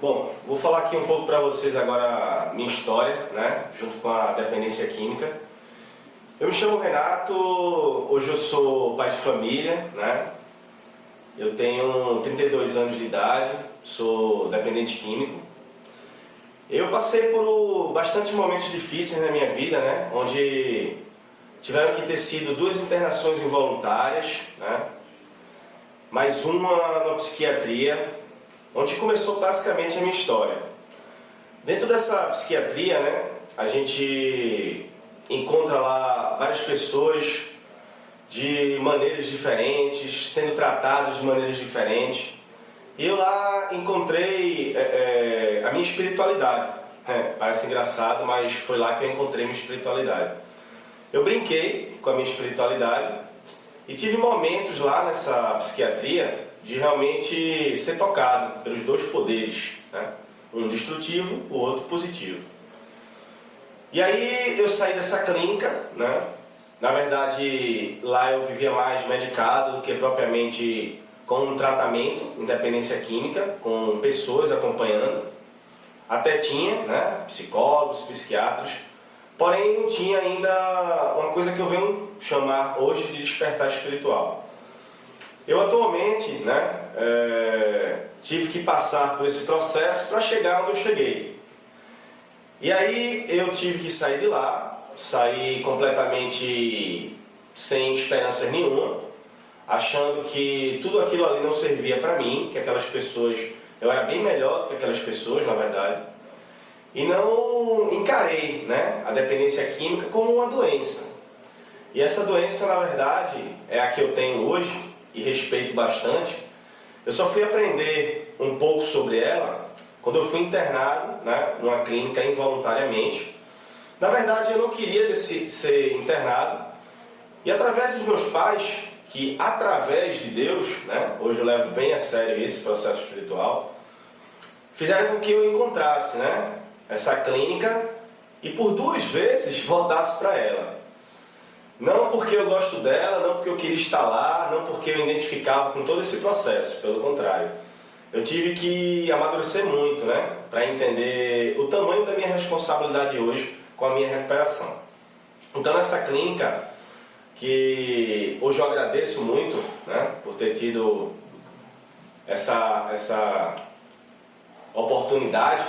Bom, vou falar aqui um pouco para vocês agora minha história, né, junto com a dependência química. Eu me chamo Renato, hoje eu sou pai de família, né? Eu tenho 32 anos de idade, sou dependente químico. Eu passei por bastantes momentos difíceis na minha vida, né, onde tiveram que ter sido 2 internações involuntárias, né, mais uma na psiquiatria, onde começou basicamente a minha história. Dentro dessa psiquiatria, né, a gente encontra lá várias pessoas de maneiras diferentes, sendo tratadas de maneiras diferentes. E eu lá encontrei a minha espiritualidade. Parece engraçado, mas foi lá que eu encontrei minha espiritualidade. Eu brinquei com a minha espiritualidade e tive momentos lá nessa psiquiatria de realmente ser tocado pelos 2 poderes, né? Um destrutivo, o outro positivo. E aí eu saí dessa clínica, né? Na verdade, lá eu vivia mais medicado do que propriamente com um tratamento em dependência química, com pessoas acompanhando. Até tinha, né, psicólogos, psiquiatras, porém não tinha ainda uma coisa que eu venho chamar hoje de despertar espiritual. Eu atualmente, né, tive que passar por esse processo para chegar onde eu cheguei. E aí eu tive que sair de lá, sair completamente sem esperança nenhuma, achando que tudo aquilo ali não servia para mim, que aquelas pessoas, eu era bem melhor do que aquelas pessoas, na verdade, e não encarei, né, a dependência química como uma doença. E essa doença, na verdade, é a que eu tenho hoje, e respeito bastante. Eu só fui aprender um pouco sobre ela quando eu fui internado, né, numa clínica involuntariamente. Na verdade, eu não queria ser internado, e através dos meus pais, que através de Deus, né, hoje eu levo bem a sério esse processo espiritual, fizeram com que eu encontrasse, né, essa clínica e por 2 vezes voltasse para ela. Não porque eu gosto dela, não porque eu queria estar lá, não porque eu identificava com todo esse processo, pelo contrário. Eu tive que amadurecer muito, né, para entender o tamanho da minha responsabilidade hoje com a minha recuperação. Então nessa clínica, que hoje eu agradeço muito, né, por ter tido essa oportunidade,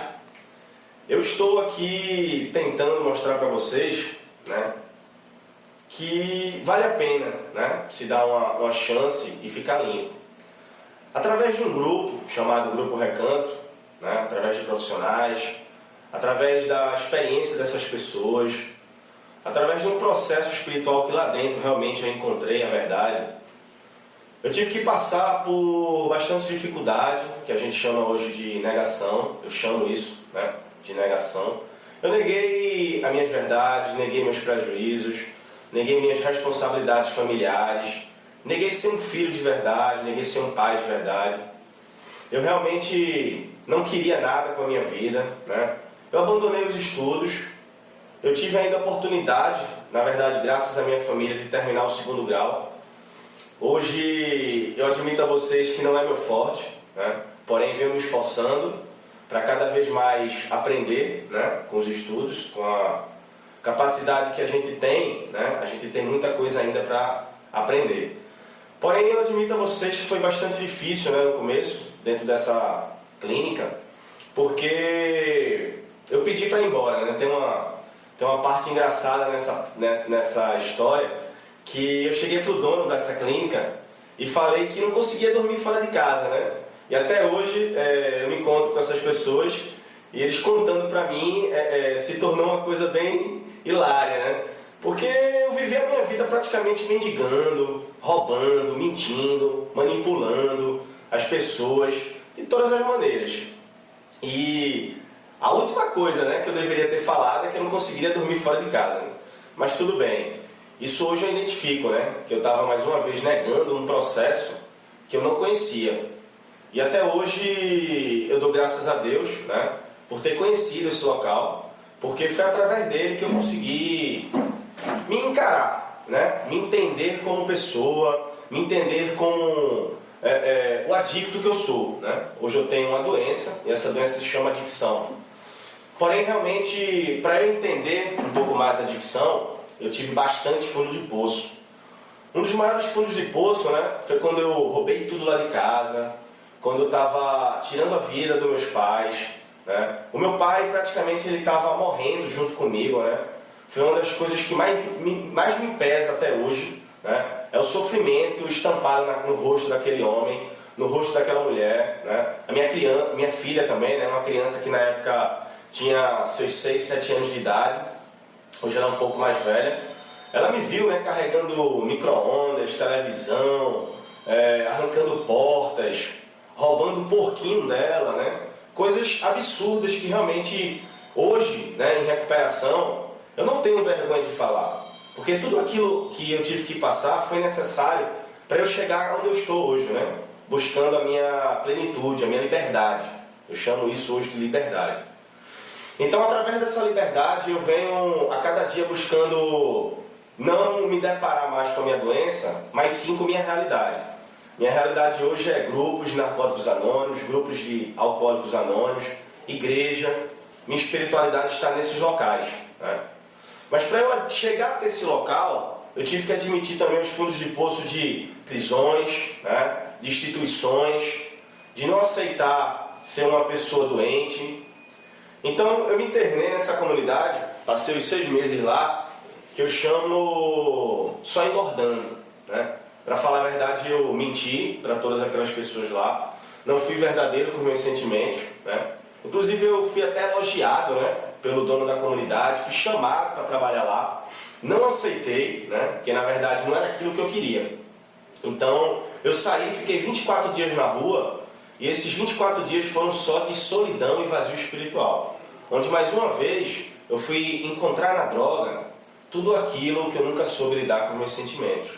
eu estou aqui tentando mostrar para vocês, né, que vale a pena, né, se dar uma chance e ficar limpo. Através de um grupo chamado Grupo Recanto, né, através de profissionais, através da experiência dessas pessoas, através de um processo espiritual que lá dentro realmente eu encontrei a verdade, eu tive que passar por bastante dificuldade, que a gente chama hoje de negação, eu chamo isso, né, de negação. Eu neguei as minhas verdades, neguei meus prejuízos, neguei minhas responsabilidades familiares, neguei ser um filho de verdade, neguei ser um pai de verdade. Eu realmente não queria nada com a minha vida, né? Eu abandonei os estudos, eu tive ainda a oportunidade, na verdade graças à minha família, de terminar o 2º grau. Hoje eu admito a vocês que não é meu forte, né? Porém venho me esforçando para cada vez mais aprender, né, com os estudos, com a capacidade que a gente tem, né? A gente tem muita coisa ainda para aprender. Porém, eu admito a vocês que foi bastante difícil, né, no começo, dentro dessa clínica, porque eu pedi para ir embora, né? Tem uma parte engraçada nessa história, que eu cheguei para o dono dessa clínica e falei que não conseguia dormir fora de casa, né? E até hoje eu me encontro com essas pessoas e eles contando para mim se tornou uma coisa bem hilária, né? Porque eu vivi a minha vida praticamente mendigando, roubando, mentindo, manipulando as pessoas de todas as maneiras. E a última coisa, né, que eu deveria ter falado é que eu não conseguiria dormir fora de casa, né? Mas tudo bem. Isso hoje eu identifico, né, que eu estava mais uma vez negando um processo que eu não conhecia. E até hoje eu dou graças a Deus, né, por ter conhecido esse local, porque foi através dele que eu consegui me encarar, né? Me entender como pessoa, me entender como o adicto que eu sou, né? Hoje eu tenho uma doença, e essa doença se chama adicção. Porém, realmente, para eu entender um pouco mais a adicção, eu tive bastante fundo de poço. Um dos maiores fundos de poço, né, foi quando eu roubei tudo lá de casa, quando eu estava tirando a vida dos meus pais, né? O meu pai, praticamente, ele estava morrendo junto comigo, né? Foi uma das coisas que mais me pesa até hoje, né? É o sofrimento estampado no rosto daquele homem, no rosto daquela mulher, né? Minha filha também, né? Uma criança que na época tinha seus 6, 7 anos de idade, hoje ela é um pouco mais velha. Ela me viu, né, carregando micro-ondas, televisão, arrancando portas, roubando o porquinho dela, né? Coisas absurdas que realmente hoje, né, em recuperação, eu não tenho vergonha de falar. Porque tudo aquilo que eu tive que passar foi necessário para eu chegar onde eu estou hoje, né? Buscando a minha plenitude, a minha liberdade. Eu chamo isso hoje de liberdade. Então, através dessa liberdade, eu venho a cada dia buscando não me deparar mais com a minha doença, mas sim com a minha realidade. Minha realidade hoje é grupos de narcóticos anônimos, grupos de alcoólicos anônimos, igreja. Minha espiritualidade está nesses locais, né? Mas para eu chegar até esse local, eu tive que admitir também os fundos de poço de prisões, né? De instituições, de não aceitar ser uma pessoa doente. Então eu me internei nessa comunidade, passei os 6 meses lá, que eu chamo só engordando, né? Para falar a verdade, eu menti para todas aquelas pessoas lá, não fui verdadeiro com meus sentimentos, né? Inclusive eu fui até elogiado, né, pelo dono da comunidade, fui chamado para trabalhar lá, não aceitei, né, porque na verdade não era aquilo que eu queria. Então eu saí, fiquei 24 dias na rua, e esses 24 dias foram só de solidão e vazio espiritual, onde mais uma vez eu fui encontrar na droga tudo aquilo que eu nunca soube lidar com meus sentimentos.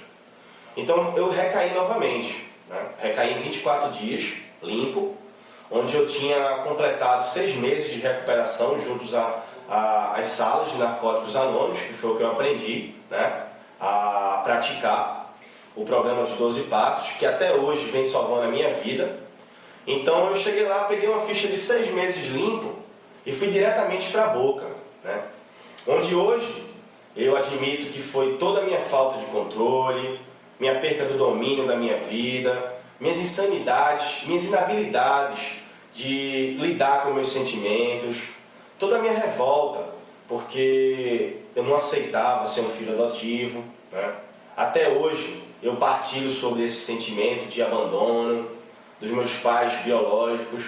Então eu recaí novamente, né? Recaí em 24 dias, limpo, onde eu tinha completado 6 meses de recuperação juntos às salas de narcóticos anônimos, que foi o que eu aprendi, né, a praticar o programa dos 12 passos, que até hoje vem salvando a minha vida. Então eu cheguei lá, peguei uma ficha de 6 meses limpo e fui diretamente para a boca, né, onde hoje eu admito que foi toda a minha falta de controle, minha perca do domínio da minha vida, minhas insanidades, minhas inabilidades de lidar com meus sentimentos, toda a minha revolta, porque eu não aceitava ser um filho adotivo, né? Até hoje eu partilho sobre esse sentimento de abandono dos meus pais biológicos.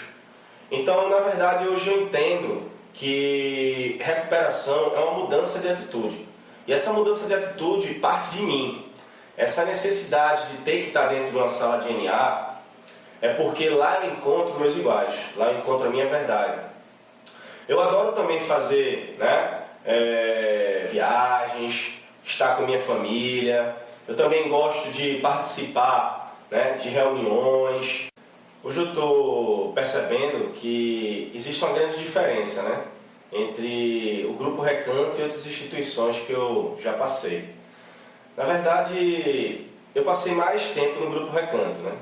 Então, na verdade, hoje eu entendo que recuperação é uma mudança de atitude. E essa mudança de atitude parte de mim. Essa necessidade de ter que estar dentro de uma sala de NA é porque lá eu encontro meus iguais, lá eu encontro a minha verdade. Eu adoro também fazer, né, viagens, estar com minha família. Eu também gosto de participar, né, de reuniões. Hoje eu estou percebendo que existe uma grande diferença, né, entre o Grupo Recanto e outras instituições que eu já passei. Na verdade, eu passei mais tempo no Grupo Recanto, né?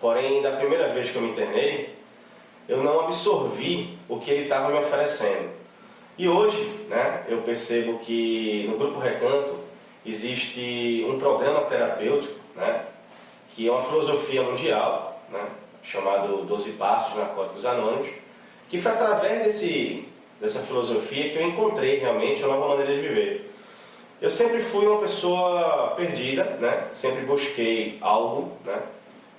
Porém, da primeira vez que eu me internei, eu não absorvi o que ele estava me oferecendo. E hoje, né, eu percebo que no Grupo Recanto existe um programa terapêutico, né, que é uma filosofia mundial, né, chamado 12 Passos Narcóticos Anônimos, que foi através dessa filosofia que eu encontrei realmente uma nova maneira de viver. Eu sempre fui uma pessoa perdida, né? Sempre busquei algo, né,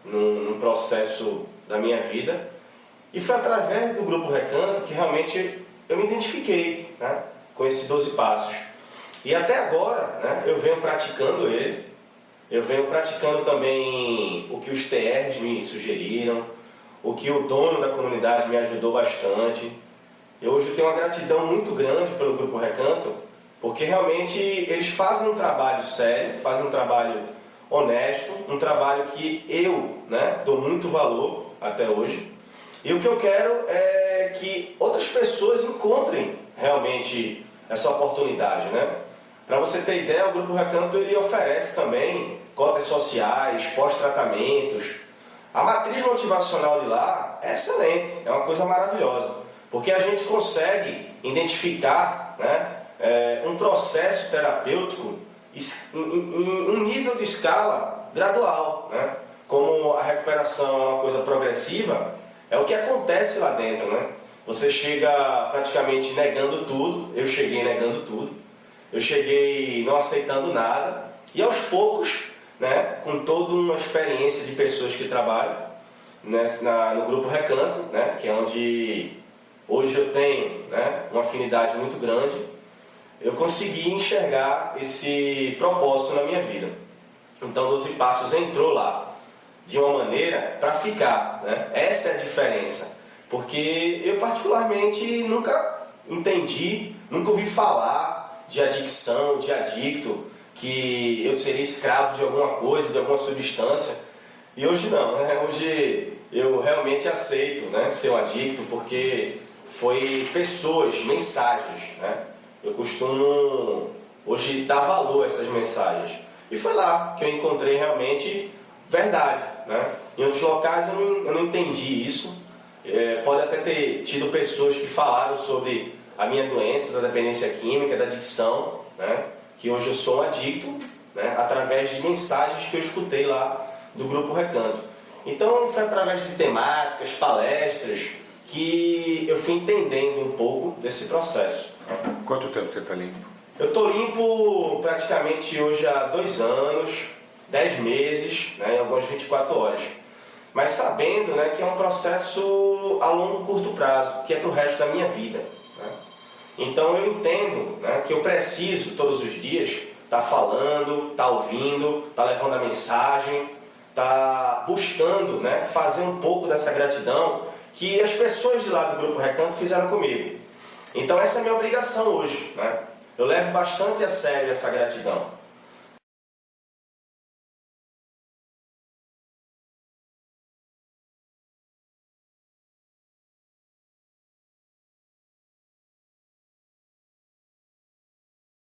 num processo da minha vida. E foi através do Grupo Recanto que realmente eu me identifiquei, né, com esses 12 passos. E até agora, né, eu venho praticando ele. Eu venho praticando também o que os TRs me sugeriram, o que o dono da comunidade me ajudou bastante. Eu hoje tenho uma gratidão muito grande pelo Grupo Recanto, porque realmente eles fazem um trabalho sério, fazem um trabalho honesto, um trabalho que eu, né, dou muito valor até hoje. E o que eu quero é que outras pessoas encontrem realmente essa oportunidade, né? Para você ter ideia, o Grupo Recanto ele oferece também cotas sociais, pós-tratamentos, A matriz motivacional de lá é excelente, é uma coisa maravilhosa, porque a gente consegue identificar, né, um processo terapêutico em um nível de escala gradual, né? Como a recuperação é uma coisa progressiva, é o que acontece lá dentro, né? Você chega praticamente negando tudo, eu cheguei negando tudo, eu cheguei não aceitando nada, e aos poucos, né, com toda uma experiência de pessoas que trabalham, né, no Grupo Recanto, né, que é onde hoje eu tenho, né, uma afinidade muito grande, eu consegui enxergar esse propósito na minha vida. Então 12 Passos entrou lá de uma maneira para ficar, né? Essa é a diferença, porque eu particularmente nunca entendi, nunca ouvi falar de adicção, de adicto, que eu seria escravo de alguma coisa, de alguma substância, e hoje não, né? Hoje eu realmente aceito, né, ser um adicto, porque foi pessoas, mensagens, né? Eu costumo hoje dar valor a essas mensagens, e foi lá que eu encontrei realmente verdade, né? Em outros locais eu não entendi isso. Pode até ter tido pessoas que falaram sobre a minha doença, da dependência química, da adicção, né? Que hoje eu sou um adicto, né? Através de mensagens que eu escutei lá do Grupo Recanto. Então foi através de temáticas, palestras, que eu fui entendendo um pouco desse processo. Quanto tempo você está limpo? Eu estou limpo praticamente hoje há 2 anos, 10 meses, né, em algumas 24 horas. Mas sabendo, né, que é um processo a longo, curto prazo, que é para o resto da minha vida, né? Então eu entendo, né, que eu preciso todos os dias estar falando, estar ouvindo, estar levando a mensagem, estar buscando, né, fazer um pouco dessa gratidão que as pessoas de lá do Grupo Recanto fizeram comigo. Então essa é a minha obrigação hoje, né? Eu levo bastante a sério essa gratidão.